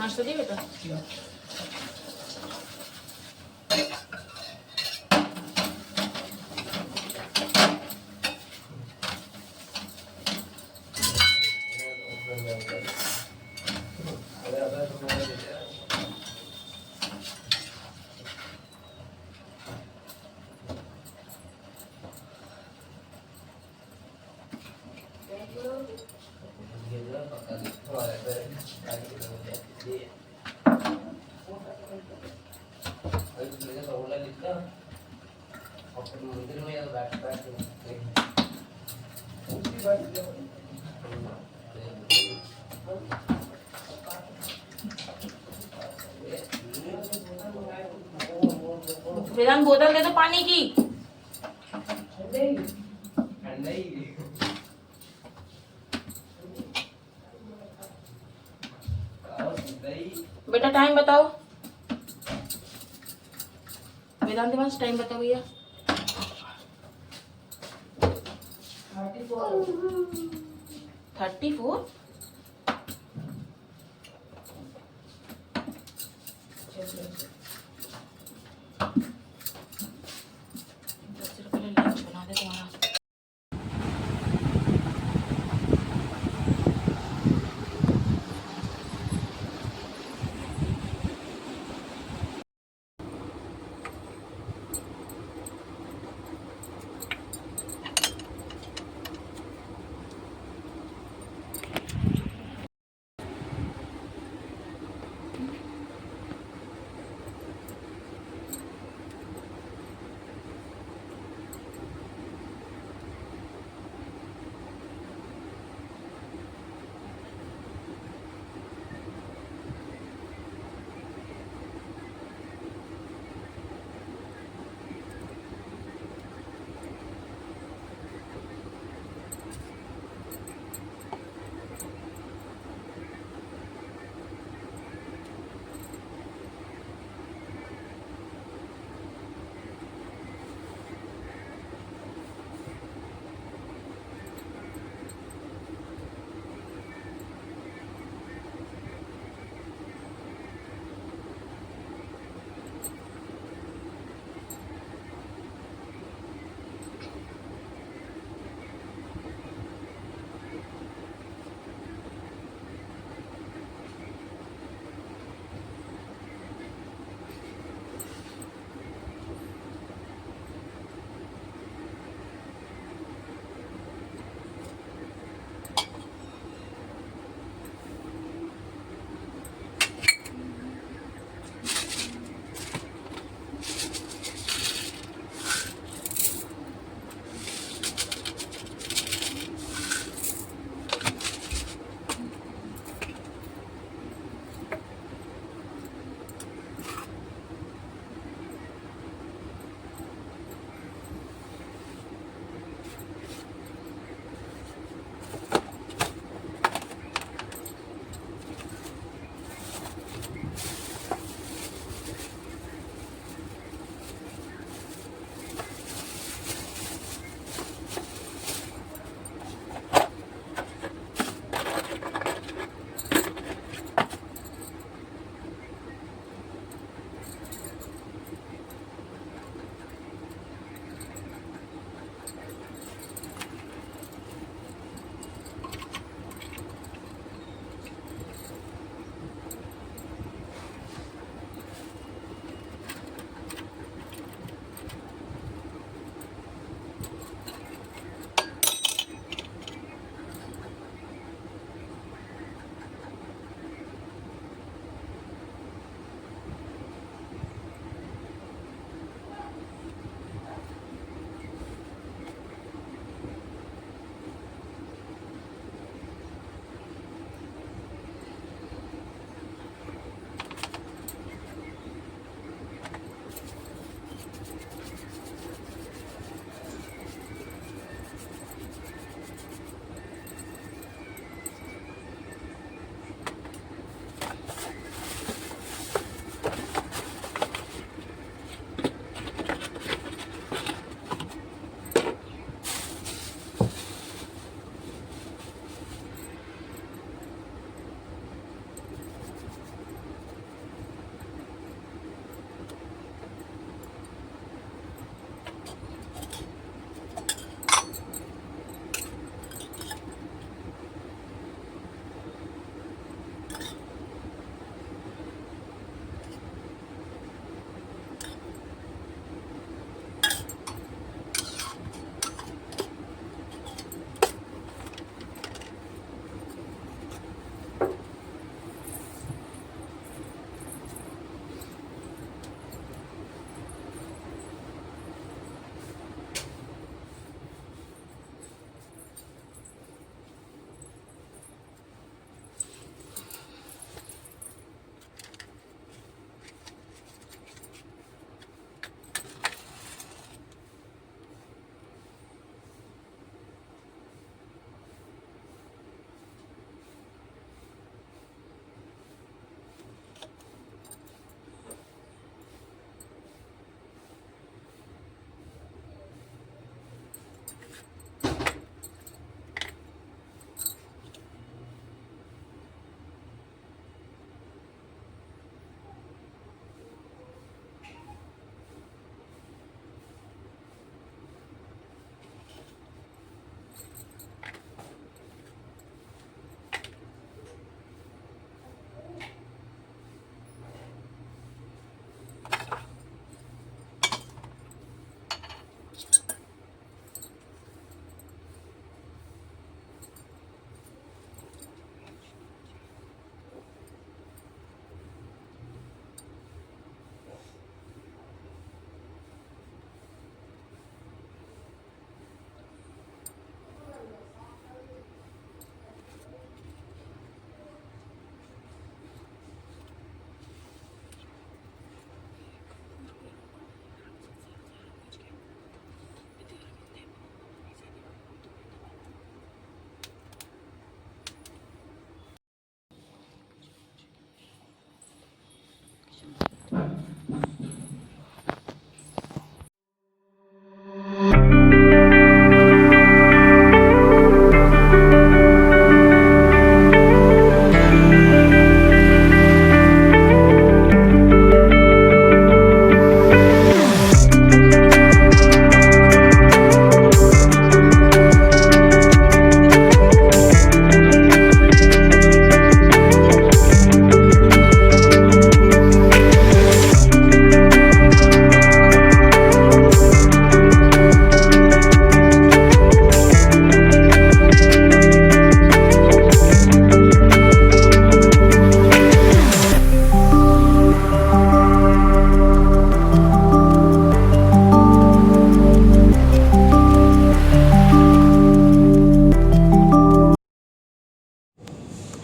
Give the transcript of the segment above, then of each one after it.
नाश्ता दी बेटा। वेदांत बोतल दे दो पानी की। बेटा टाइम बताओ, वेदांत पास टाइम बताओ भैया। 34। लंच बना दे तुम्हारा।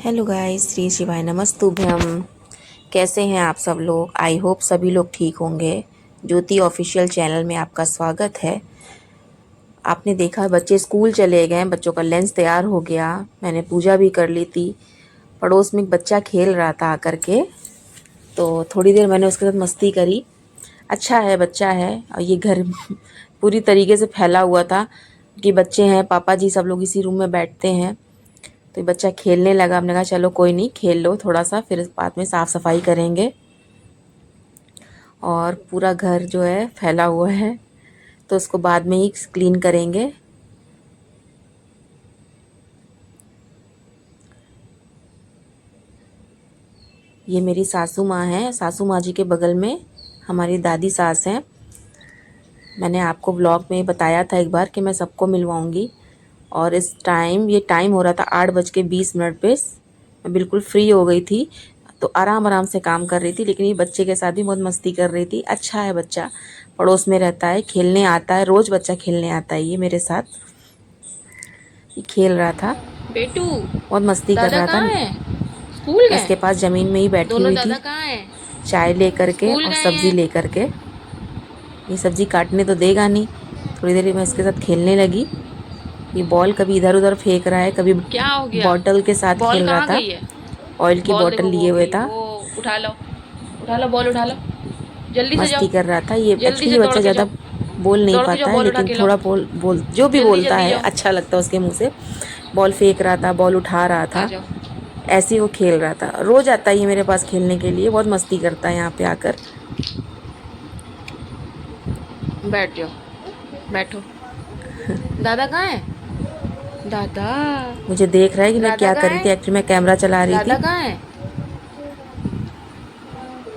हेलो गाइस, श्री शिवाय नमस्तुभ्यम। कैसे हैं आप सब लोग? आई होप सभी लोग ठीक होंगे। ज्योति ऑफिशियल चैनल में आपका स्वागत है। आपने देखा बच्चे स्कूल चले गए, बच्चों का लंच तैयार हो गया, मैंने पूजा भी कर ली थी। पड़ोस में एक बच्चा खेल रहा था आकर के, तो थोड़ी देर मैंने उसके साथ मस्ती करी। अच्छा है, बच्चा है। और ये घर पूरी तरीके से फैला हुआ था कि बच्चे हैं, पापा जी सब लोग इसी रूम में बैठते हैं। तो ये बच्चा खेलने लगा। हमने कहा चलो कोई नहीं, खेल लो थोड़ा सा, फिर बाद में साफ़ सफाई करेंगे। और पूरा घर जो है फैला हुआ है, तो उसको बाद में ही क्लीन करेंगे। ये मेरी सासू माँ है। सासू माँ जी के बगल में हमारी दादी सास हैं। मैंने आपको ब्लॉग में बताया था एक बार कि मैं सबको मिलवाऊंगी। और इस टाइम, ये टाइम हो रहा था 8:20 पे। मैं बिल्कुल फ्री हो गई थी, तो आराम आराम से काम कर रही थी। लेकिन ये बच्चे के साथ भी बहुत मस्ती कर रही थी। अच्छा है बच्चा, पड़ोस में रहता है, खेलने आता है, रोज़ बच्चा खेलने आता है ये मेरे साथ। ये खेल रहा था, बेटू, बहुत मस्ती कर दादा रहा था। कहाँ है? स्कूल मैं गए? इसके पास ज़मीन में ही बैठी दोनों हुई दादा थी, कहाँ है? चाय लेकर के स्कूल और गए सब्ज़ी हैं? लेकर के। ये सब्ज़ी काटने तो देगा नहीं। थोड़ी देर मैं इसके साथ खेलने लगी। ये बॉल कभी इधर उधर फेंक रहा है, कभी क्या हो गया? बॉटल के साथ बॉल खेल रहा कहाँ था। गई है? ऑयल की बॉल बॉटल देखो, वो लिए हुए गई, था, वो उठा लो, उठा लो, बॉल उठा लो, जल्दी से जाओ, मस्ती कर रहा था। ये जल्दी एक्चुअली से ये दौड़ बच्चा के ज़्यादा जाओ, बोल नहीं दौड़ के जाओ, पाता है, बॉल उठा लेकिन के लाओ, थोड़ा बोल जो भी जल्दी बोलता जल्दी है जाओ, अच्छा लगता है उसके मुंह से। बॉल फेंक रहा था, बॉल उठा रहा आ था, जाओ, ऐसे ही वो खेल रहा था। रोज़ आता है ये मेरे पास खेलने के लिए, बहुत मस्ती करता है यहाँ पे आकर। बैठ जाओ, बैठो। दादा कहाँ है? दादा, मुझे देख रहा है कि मैं राधा क्या कहाँ कर रही थी। है? एक्चुअली मैं कैमरा चला रही राधा थी कहाँ है?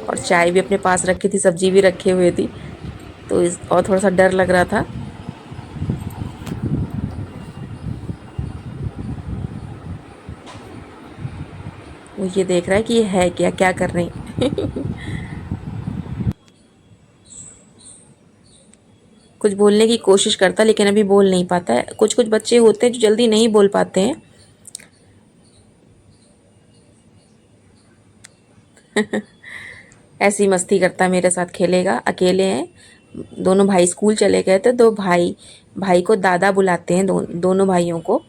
और चाय भी अपने पास रखी थी, सब्जी भी रखे हुए थी, तो और थोड़ा सा डर लग रहा था। वो ये देख रहा है कि ये है क्या, क्या कर रही। कुछ बोलने की कोशिश करता, लेकिन अभी बोल नहीं पाता है। कुछ कुछ बच्चे होते हैं जो जल्दी नहीं बोल पाते हैं। ऐसी मस्ती करता, मेरे साथ खेलेगा। अकेले हैं, दोनों भाई स्कूल चले गए थे। दो भाई, भाई को दादा बुलाते हैं, दोनों भाइयों को।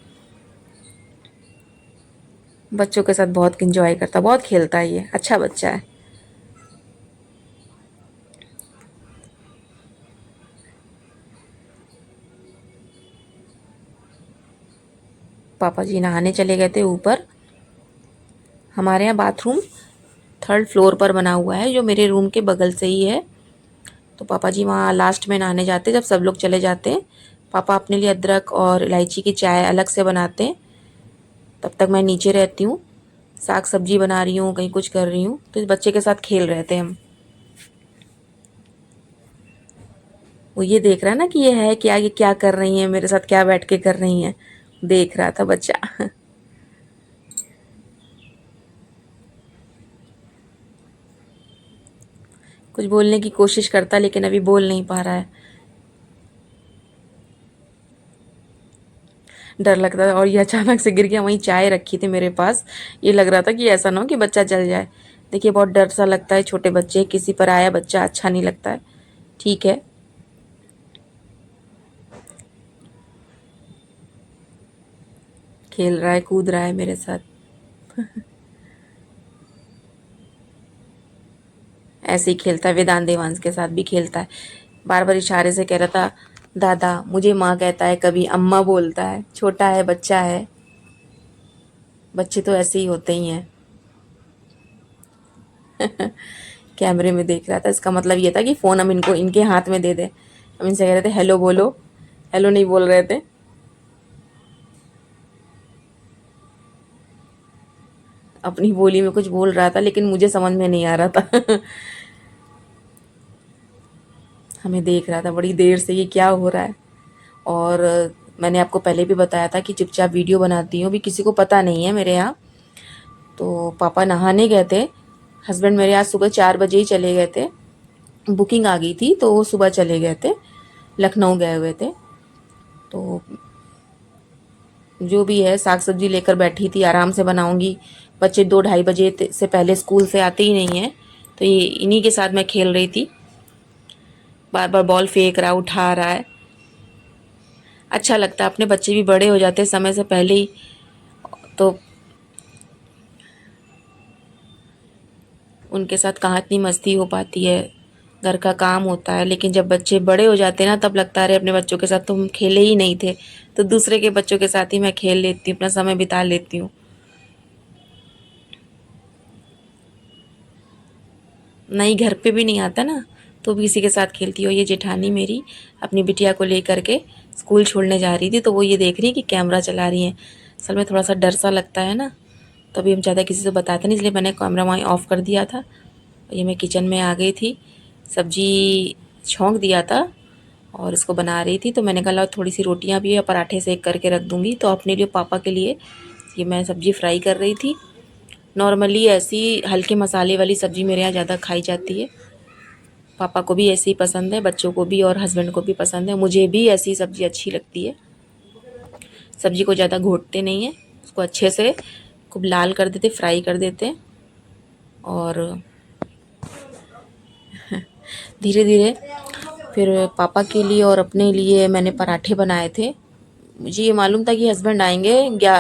बच्चों के साथ बहुत इंजॉय करता, बहुत खेलता है ये, अच्छा बच्चा है। पापा जी नहाने चले गए थे ऊपर। हमारे यहाँ बाथरूम 3rd फ्लोर पर बना हुआ है, जो मेरे रूम के बगल से ही है। तो पापा जी वहाँ लास्ट में नहाने जाते जब सब लोग चले जाते हैं। पापा अपने लिए अदरक और इलायची की चाय अलग से बनाते हैं, तब तक मैं नीचे रहती हूँ, साग सब्जी बना रही हूँ, कहीं कुछ कर रही हूँ। तो इस बच्चे के साथ खेल रहे थे हम। वो ये देख रहा है ना कि ये है क्या, ये क्या कर रही है मेरे साथ, क्या बैठ के कर रही हैं, देख रहा था बच्चा। कुछ बोलने की कोशिश करता लेकिन अभी बोल नहीं पा रहा है, डर लगता था। और ये अचानक से गिर गया, वहीं चाय रखी थी मेरे पास। ये लग रहा था कि ऐसा ना हो कि बच्चा जल जाए। देखिए बहुत डर सा लगता है, छोटे बच्चे, किसी पर आया बच्चा अच्छा नहीं लगता है। ठीक है, खेल रहा है, कूद रहा है मेरे साथ। ऐसे ही खेलता है, वेदांत देवांश के साथ भी खेलता है। बार बार इशारे से कह रहा था, दादा मुझे माँ कहता है, कभी अम्मा बोलता है। छोटा है, बच्चा है, बच्चे तो ऐसे ही होते ही हैं। कैमरे में देख रहा था, इसका मतलब ये था कि फ़ोन हम इनको इनके हाथ में दे दें। हम इनसे कह रहे थे हेलो बोलो, हेलो नहीं बोल रहे थे। अपनी बोली में कुछ बोल रहा था लेकिन मुझे समझ में नहीं आ रहा था। हमें देख रहा था बड़ी देर से ये क्या हो रहा है। और मैंने आपको पहले भी बताया था कि चुपचाप वीडियो बनाती हूँ, भी किसी को पता नहीं है मेरे यहाँ। तो पापा नहाने गए थे, हस्बैंड मेरे आज सुबह 4 बजे ही चले गए थे। बुकिंग आ गई थी तो वो सुबह चले गए थे, लखनऊ गए हुए थे। तो जो भी है, साग सब्जी लेकर बैठी थी, आराम से बनाऊंगी। बच्चे 2-2:30 बजे से पहले स्कूल से आते ही नहीं हैं, तो ये इन्हीं के साथ मैं खेल रही थी। बार बार बॉल फेंक रहा, उठा रहा है। अच्छा लगता है, अपने बच्चे भी बड़े हो जाते हैं समय से पहले ही, तो उनके साथ कहाँ इतनी मस्ती हो पाती है। घर का काम होता है, लेकिन जब बच्चे बड़े हो जाते हैं ना, तब लगता है अपने बच्चों के साथ तो हम खेले ही नहीं थे। तो दूसरे के बच्चों के साथ ही मैं खेल लेती हूँ, अपना समय बिता लेती हूँ। नहीं, घर पे भी नहीं आता ना, तो भी किसी के साथ खेलती हो। ये जेठानी मेरी अपनी बिटिया को लेकर के स्कूल छोड़ने जा रही थी, तो वो ये देख रही है कि कैमरा चला रही हैं। असल में थोड़ा सा डर सा लगता है ना, तो अभी हम ज़्यादा किसी से बताते नहीं, इसलिए मैंने कैमरा वहीं ऑफ़ कर दिया था। ये मैं किचन में आ गई थी, सब्जी छौंक दिया था और इसको बना रही थी। तो मैंने कहा लो थोड़ी सी रोटियां भी या पराठे सेक करके रख दूंगी। तो अपने लिए, पापा के लिए ये मैं सब्ज़ी फ्राई कर रही थी। नॉर्मली ऐसी हल्के मसाले वाली सब्ज़ी मेरे यहाँ ज़्यादा खाई जाती है। पापा को भी ऐसी ही पसंद है, बच्चों को भी और हस्बैंड को भी पसंद है। मुझे भी ऐसी सब्ज़ी अच्छी लगती है। सब्ज़ी को ज़्यादा घोटते नहीं हैं, उसको अच्छे से खूब लाल कर देते, फ्राई कर देते हैं। और धीरे धीरे फिर पापा के लिए और अपने लिए मैंने पराठे बनाए थे। मुझे ये मालूम था कि हस्बैंड आएंगे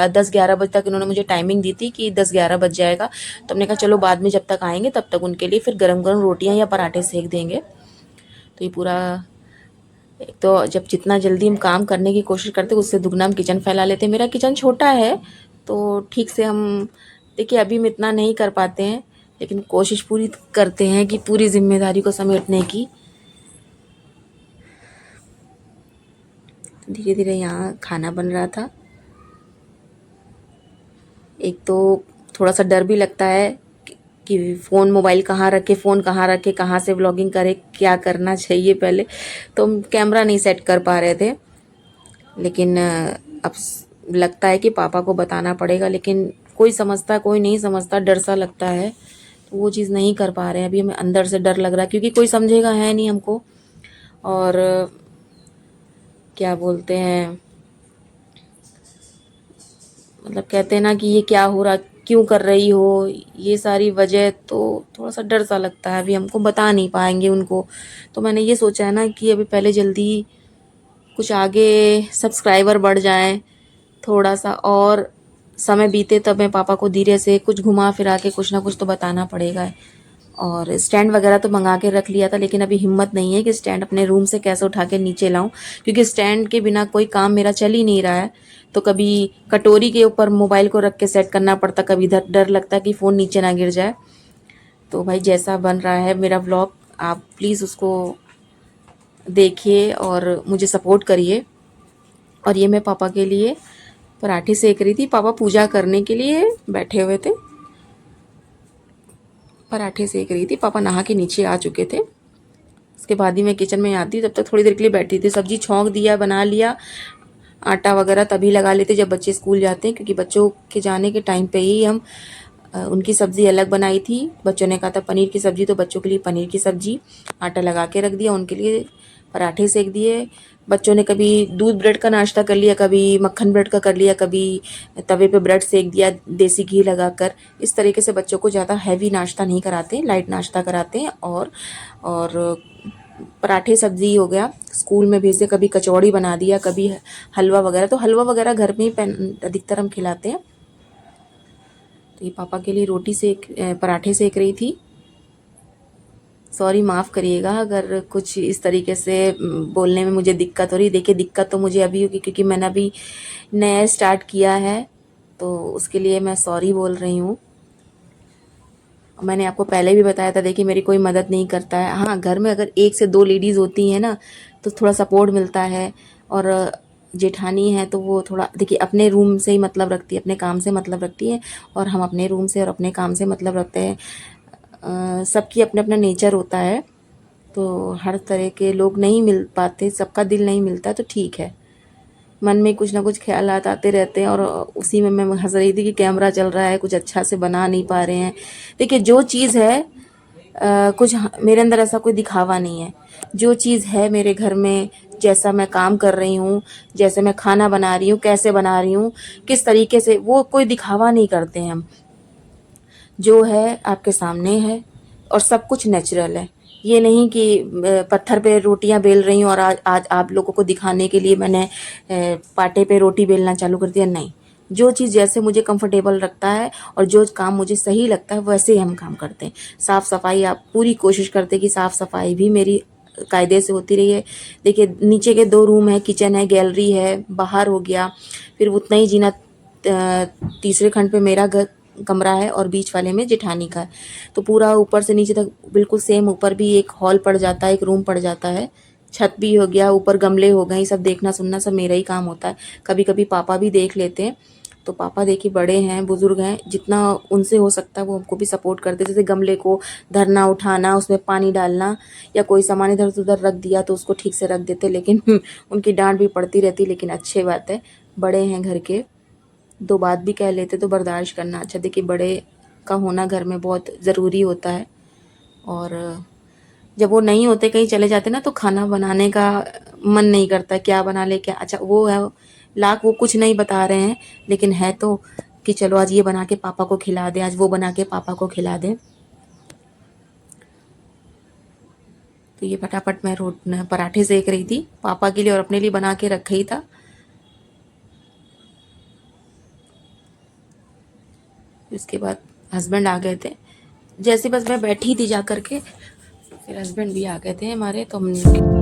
10-11 बजे तक, इन्होंने मुझे टाइमिंग दी थी कि 10-11 बज जाएगा। तो हमने कहा चलो बाद में जब तक आएंगे तब तक उनके लिए फिर गरम गरम रोटियां या पराठे सेक देंगे। तो ये पूरा, एक तो जब जितना जल्दी हम काम करने की कोशिश करते उससे दुगना हम किचन फैला लेते। मेरा किचन छोटा है तो ठीक से हम, देखिए अभी हम इतना नहीं कर पाते हैं, लेकिन कोशिश पूरी करते हैं कि पूरी जिम्मेदारी को समेटने की। धीरे धीरे यहाँ खाना बन रहा था। एक तो थोड़ा सा डर भी लगता है कि फ़ोन मोबाइल कहाँ रखे, फ़ोन कहाँ रखे, कहाँ से व्लॉगिंग करे, क्या करना चाहिए पहले। तो हम कैमरा नहीं सेट कर पा रहे थे, लेकिन अब लगता है कि पापा को बताना पड़ेगा। लेकिन कोई समझता कोई नहीं समझता, डर सा लगता है, तो वो चीज़ नहीं कर पा रहे हैं। अभी हमें अंदर से डर लग रहा है क्योंकि कोई समझेगा है नहीं हमको। और क्या बोलते हैं, मतलब कहते हैं ना कि ये क्या हो रहा, क्यों कर रही हो, ये सारी वजह। तो थोड़ा सा डर सा लगता है, अभी हमको बता नहीं पाएंगे उनको। तो मैंने ये सोचा है ना कि अभी पहले जल्दी कुछ आगे सब्सक्राइबर बढ़ जाएं, थोड़ा सा और समय बीते, तब मैं पापा को धीरे से कुछ घुमा फिरा के कुछ ना कुछ तो बताना पड़ेगा। और स्टैंड वगैरह तो मंगा के रख लिया था, लेकिन अभी हिम्मत नहीं है कि स्टैंड अपने रूम से कैसे उठा के नीचे लाऊं, क्योंकि स्टैंड के बिना कोई काम मेरा चल ही नहीं रहा है। तो कभी कटोरी के ऊपर मोबाइल को रख के सेट करना पड़ता, कभी इधर डर लगता कि फ़ोन नीचे ना गिर जाए। तो भाई जैसा बन रहा है मेरा व्लॉग, आप प्लीज़ उसको देखिए और मुझे सपोर्ट करिए। और ये मैं पापा के लिए पराठे सेक रही थी। पापा पूजा करने के लिए बैठे हुए थे, पराठे सेक रही थी। पापा नहा के नीचे आ चुके थे। उसके बाद ही मैं किचन में आती, तब तक थोड़ी देर के लिए बैठी थी। सब्जी छौंक दिया, बना लिया। आटा वगैरह तभी लगा लेते जब बच्चे स्कूल जाते हैं, क्योंकि बच्चों के जाने के टाइम पे ही हम उनकी सब्ज़ी अलग बनाई थी। बच्चों ने कहा था पनीर की सब्ज़ी, तो बच्चों के लिए पनीर की सब्ज़ी आटा लगा के रख दिया। उनके लिए पराठे सेक दिए। बच्चों ने कभी दूध ब्रेड का नाश्ता कर लिया, कभी मक्खन ब्रेड का कर लिया, कभी तवे पे ब्रेड सेक दिया देसी घी लगाकर। इस तरीके से बच्चों को ज़्यादा हैवी नाश्ता नहीं कराते, लाइट नाश्ता कराते हैं। और पराठे सब्ज़ी हो गया, स्कूल में भेजते। कभी कचौड़ी बना दिया, कभी हलवा वगैरह। तो हलवा वगैरह घर में ही अधिकतर हम खिलाते हैं। तो ये पापा के लिए पराठे सेक रही थी। सॉरी, माफ़ करिएगा अगर कुछ इस तरीके से बोलने में मुझे दिक्कत हो रही। देखिए, दिक्कत तो मुझे अभी होगी, क्योंकि मैंने अभी नया स्टार्ट किया है, तो उसके लिए मैं सॉरी बोल रही हूँ। मैंने आपको पहले भी बताया था, देखिए मेरी कोई मदद नहीं करता है। हाँ, घर में अगर 1 से 2 लेडीज़ होती हैं ना, तो थोड़ा सपोर्ट मिलता है। और जेठानी है तो वो थोड़ा, देखिए, अपने रूम से ही मतलब रखती है, अपने काम से मतलब रखती है। और हम अपने रूम से और अपने काम से मतलब रखते हैं। सबकी अपना अपना नेचर होता है, तो हर तरह के लोग नहीं मिल पाते, सबका दिल नहीं मिलता, तो ठीक है। मन में कुछ ना कुछ ख्यालात आते रहते हैं, और उसी में मैं हंस रही थी कि कैमरा चल रहा है, कुछ अच्छा से बना नहीं पा रहे हैं। देखिए, जो चीज़ है मेरे अंदर ऐसा कोई दिखावा नहीं है। जो चीज़ है मेरे घर में, जैसा मैं काम कर रही हूँ, जैसे मैं खाना बना रही हूँ, कैसे बना रही हूँ, किस तरीके से, वो कोई दिखावा नहीं करते हैं हम। जो है आपके सामने है, और सब कुछ नेचुरल है। ये नहीं कि पत्थर पे रोटियां बेल रही हूँ और आज आप लोगों को दिखाने के लिए मैंने पाटे पे रोटी बेलना चालू कर दिया। नहीं, जो चीज़ जैसे मुझे कंफर्टेबल लगता है और जो काम मुझे सही लगता है, वैसे ही हम काम करते हैं। साफ़ सफाई, आप पूरी कोशिश करते हैं कि साफ़ सफाई भी मेरी कायदे से होती रही है। देखिए, नीचे के 2 रूम है, किचन है, गैलरी है, बाहर हो गया, फिर उतना ही जीना। तीसरे खंड पे मेरा घर कमरा है और बीच वाले में जेठानी का है। तो पूरा ऊपर से नीचे तक बिल्कुल सेम। ऊपर भी एक हॉल पड़ जाता है, एक रूम पड़ जाता है, छत भी हो गया, ऊपर गमले हो गए, सब देखना सुनना सब मेरा ही काम होता है। कभी कभी पापा भी देख लेते हैं। तो पापा देखिए बड़े हैं, बुजुर्ग हैं, जितना उनसे हो सकता है वो हमको भी सपोर्ट करते हैं। जैसे गमले को धरना, उठाना, उसमें पानी डालना, या कोई सामान इधर से उधर रख दिया तो उसको ठीक से रख देते। लेकिन उनकी डांट भी पड़ती रहती, लेकिन अच्छी बात है, बड़े हैं घर के, 2 बात भी कह लेते तो बर्दाश्त करना। अच्छा, देखिए, बड़े का होना घर में बहुत ज़रूरी होता है। और जब वो नहीं होते, कहीं चले जाते ना, तो खाना बनाने का मन नहीं करता, क्या बना ले क्या। अच्छा, वो है लाख, वो कुछ नहीं बता रहे हैं, लेकिन है तो कि चलो आज ये बना के पापा को खिला दें, आज वो बना के पापा को खिला दें। तो ये फटाफट मैं पराठे सेक रही थी, पापा के लिए और अपने लिए बना के रखा ही था। उसके बाद हस्बैंड आ गए थे। जैसे बस मैं बैठी थी जा कर के, फिर हस्बैंड भी आ गए थे हमारे, तो हमने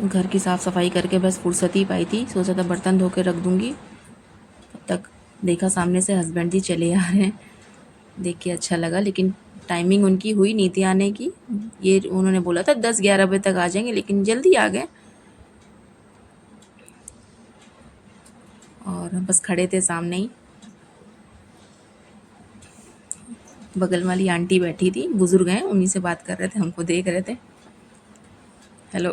घर की साफ़ सफाई करके बस फुर्सत ही पाई थी, सोचा था बर्तन धो के रख दूँगी। तब तक देखा सामने से हस्बैंड जी चले आ रहे हैं। देख के अच्छा लगा, लेकिन टाइमिंग उनकी हुई नहीं थी आने की। ये उन्होंने बोला था 10-11 बजे तक आ जाएंगे, लेकिन जल्दी आ गए। और हम बस खड़े थे सामने ही। बगल वाली आंटी बैठी थी, बुजुर्ग हैं, उन्हीं से बात कर रहे थे, हमको देख रहे थे। हेलो।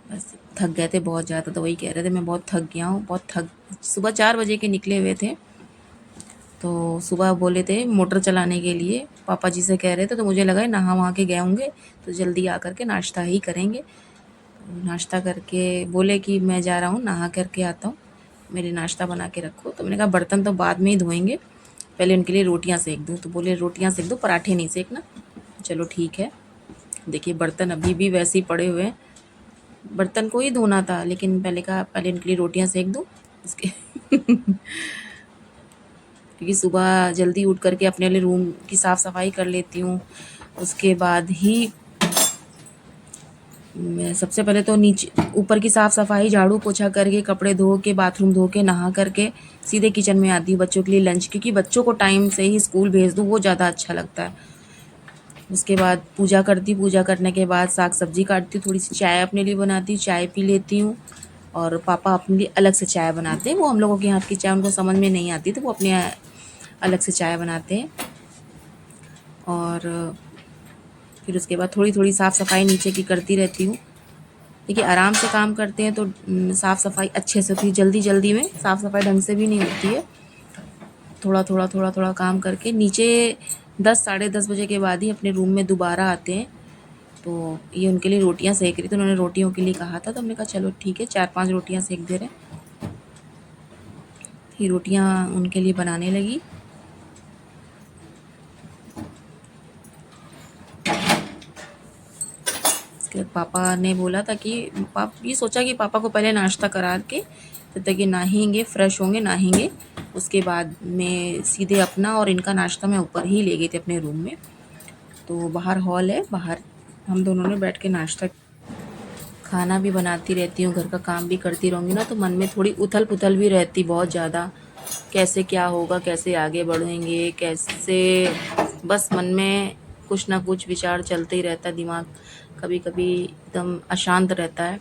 बस थक गए थे बहुत ज़्यादा, तो वही कह रहे थे मैं बहुत थक गया हूँ, बहुत थक। सुबह 4 बजे के निकले हुए थे, तो सुबह बोले थे मोटर चलाने के लिए, पापा जी से कह रहे थे, तो मुझे लगा नहा वहाँ के गए होंगे तो जल्दी आ करके नाश्ता ही करेंगे। नाश्ता करके बोले कि मैं जा रहा हूँ, नहा करके आता हूँ, मेरे नाश्ता बना के रखो। तो मैंने कहा बर्तन तो बाद में ही धोएंगे, पहले उनके लिए रोटियां सेक दूँ। तो बोले रोटियां सेक दो, पराठे नहीं सेकना। चलो ठीक है। देखिए बर्तन अभी भी वैसे ही पड़े हुए हैं, बर्तन को ही धोना था, लेकिन पहले कहा पहले इनके लिए रोटियां सेक दूँ इसके। क्योंकि सुबह जल्दी उठ करके अपने लिए रूम की साफ़ सफाई कर लेती हूँ, उसके बाद ही मैं सबसे पहले तो नीचे ऊपर की साफ़ सफाई, झाड़ू पोछा करके, कपड़े धो के, बाथरूम धो के, नहा करके सीधे किचन में आती हूँ बच्चों के लिए लंच, क्योंकि बच्चों को टाइम से ही स्कूल भेज दूँ, वो ज़्यादा अच्छा लगता है। उसके बाद पूजा करती, पूजा करने के बाद साग सब्जी काटती हूँ, थोड़ी सी चाय अपने लिए बनाती हूँ, चाय पी लेती हूँ। और पापा अपने लिए अलग से चाय बनाते हैं, वो हम लोगों के हाथ की चाय उनको समझ में नहीं आती, तो वो अपने अलग से चाय बनाते हैं। और फिर उसके बाद थोड़ी थोड़ी साफ़ सफाई नीचे की करती रहती हूँ। देखिए आराम से काम करते हैं तो साफ़ सफाई अच्छे से होती है, जल्दी जल्दी में साफ़ सफाई ढंग से भी नहीं होती है। थोड़ा थोड़ा काम करके नीचे 10-10:30 बजे के बाद ही अपने रूम में दोबारा आते हैं। तो ये उनके लिए रोटियां सेक रही थी, उन्होंने रोटियों के लिए कहा था, तो हमने कहा चलो ठीक है 4-5 रोटियां सेक दे रहे हैं। फिर रोटियां उनके लिए बनाने लगी। उसके बाद पापा ने बोला था कि ये सोचा कि पापा को पहले नाश्ता करा के तब तक ये नहाएंगे, फ्रेश होंगे, नहाएंगे, उसके बाद मैं सीधे अपना और इनका नाश्ता मैं ऊपर ही ले गई थी अपने रूम में। तो बाहर हॉल है, बाहर हम दोनों ने बैठ के नाश्ता, खाना भी बनाती रहती हूँ, घर का काम भी करती रहूँगी ना, तो मन में थोड़ी उथल पुथल भी रहती बहुत ज़्यादा। कैसे क्या होगा, कैसे आगे बढ़ेंगे, कैसे, बस मन में कुछ ना कुछ विचार चलते ही रहता है, दिमाग कभी कभी एकदम अशांत रहता है।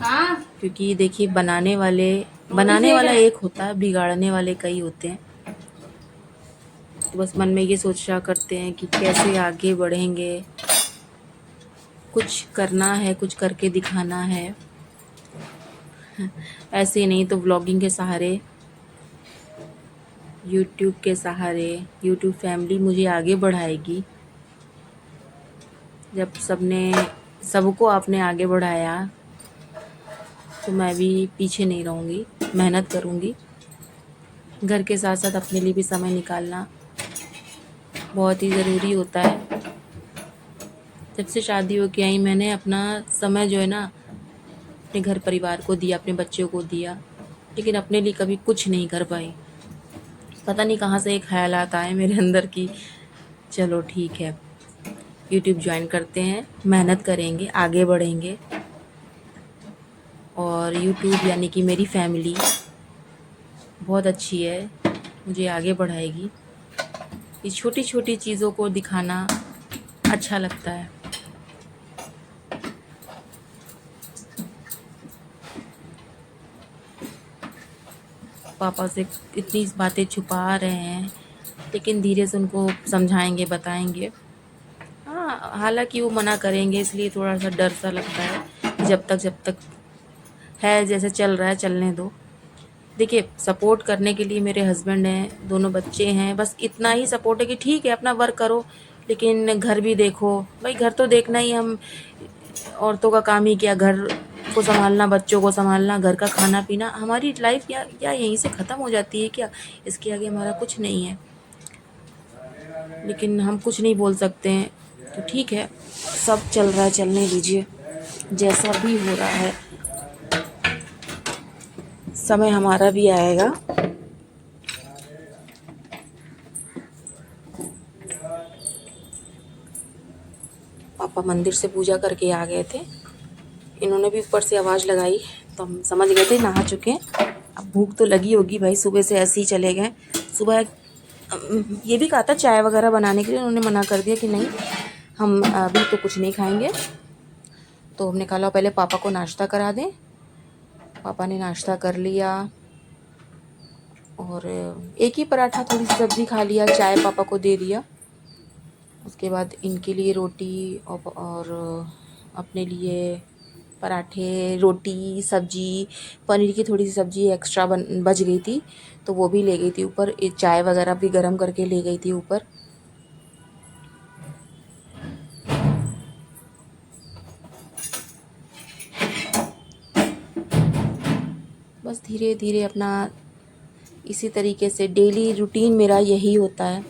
हाँ क्योंकि देखिए बनाने वाला एक होता है, बिगाड़ने वाले कई होते हैं। तो बस मन में ये सोचा करते हैं कि कैसे आगे बढ़ेंगे, कुछ करना है, कुछ करके दिखाना है। ऐसे नहीं तो व्लॉगिंग के सहारे, यूट्यूब के सहारे, यूट्यूब फैमिली मुझे आगे बढ़ाएगी। जब सबको आपने आगे बढ़ाया, तो मैं भी पीछे नहीं रहूँगी, मेहनत करूँगी। घर के साथ साथ अपने लिए भी समय निकालना बहुत ही ज़रूरी होता है। जब से शादी हो के आई मैंने अपना समय जो है ना अपने घर परिवार को दिया, अपने बच्चों को दिया, लेकिन अपने लिए कभी कुछ नहीं कर पाई। पता नहीं कहाँ से एक ख्यालात आए मेरे अंदर की चलो ठीक है, यूट्यूब ज्वाइन करते हैं, मेहनत करेंगे, आगे बढ़ेंगे। और यूट्यूब यानी कि मेरी फैमिली बहुत अच्छी है, मुझे आगे बढ़ाएगी। ये छोटी छोटी चीज़ों को दिखाना अच्छा लगता है। पापा से इतनी बातें छुपा रहे हैं, लेकिन धीरे से उनको समझाएंगे, बताएंगे। हाँ, हालांकि वो मना करेंगे, इसलिए थोड़ा सा डर सा लगता है। जब तक है जैसे चल रहा है चलने दो। देखिए, सपोर्ट करने के लिए मेरे हस्बैंड हैं, दोनों बच्चे हैं, बस इतना ही सपोर्ट है कि ठीक है अपना वर्क करो, लेकिन घर भी देखो। भाई घर तो देखना ही, हम औरतों का काम ही क्या, घर को संभालना, बच्चों को संभालना, घर का खाना पीना। हमारी लाइफ या यहीं से ख़त्म हो जाती है क्या? इसके आगे हमारा कुछ नहीं है। लेकिन हम कुछ नहीं बोल सकते हैं, तो ठीक है, सब चल रहा है, चलने दीजिए। जैसा भी हो रहा है, समय हमारा भी आएगा। पापा मंदिर से पूजा करके आ गए थे, इन्होंने भी ऊपर से आवाज़ लगाई तो हम समझ गए थे नहा चुके हैं। अब भूख तो लगी होगी भाई, सुबह से ऐसे ही चले गए। सुबह ये भी कहा था चाय वगैरह बनाने के लिए, उन्होंने मना कर दिया कि नहीं, हम अभी तो कुछ नहीं खाएंगे। तो हमने कहा लो पहले पापा को नाश्ता करा दें। पापा ने नाश्ता कर लिया और एक ही पराठा, थोड़ी सी सब्ज़ी खा लिया, चाय पापा को दे दिया। उसके बाद इनके लिए रोटी और अपने लिए पराठे, रोटी, सब्जी, पनीर की थोड़ी सी सब्जी एक्स्ट्रा बच गई थी, तो वो भी ले गई थी ऊपर। चाय वगैरह भी गर्म करके ले गई थी ऊपर। बस धीरे धीरे अपना इसी तरीके से डेली रूटीन मेरा यही होता है।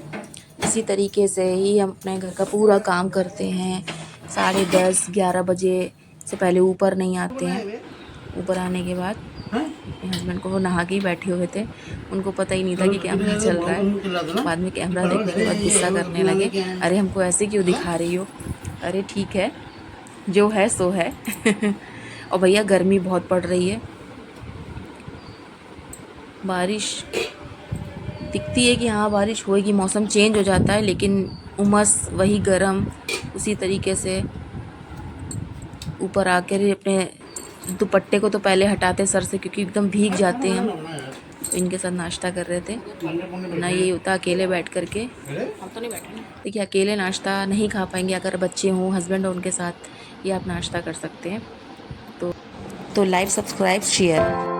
इसी तरीके से ही हम अपने घर का पूरा काम करते हैं। 10:30-11 बजे से पहले ऊपर नहीं आते हैं। ऊपर आने के बाद मेरे हस्बैंड को, वो नहा के ही बैठे हुए थे, उनको पता ही नहीं था कि कैमरा चल रहा है। बाद में कैमरा देखने के बाद गुस्सा करने लगे, अरे हमको ऐसे क्यों दिखा रही हो? अरे ठीक है, जो है सो है। और भैया गर्मी बहुत पड़ रही है, बारिश दिखती है कि हाँ बारिश होएगी, मौसम चेंज हो जाता है, लेकिन उमस वही गर्म उसी तरीके से। ऊपर आकर अपने दुपट्टे को तो पहले हटाते सर से, क्योंकि एकदम भीग जाते हैं हम। तो इनके साथ नाश्ता कर रहे थे ना, यही होता अकेले बैठ करके। हम तो नहीं बैठे, देखिए अकेले नाश्ता नहीं खा पाएंगे, अगर बच्चे हों, हस्बैंड हो, उनके साथ ये आप नाश्ता कर सकते हैं। तो लाइक, सब्सक्राइब, शेयर।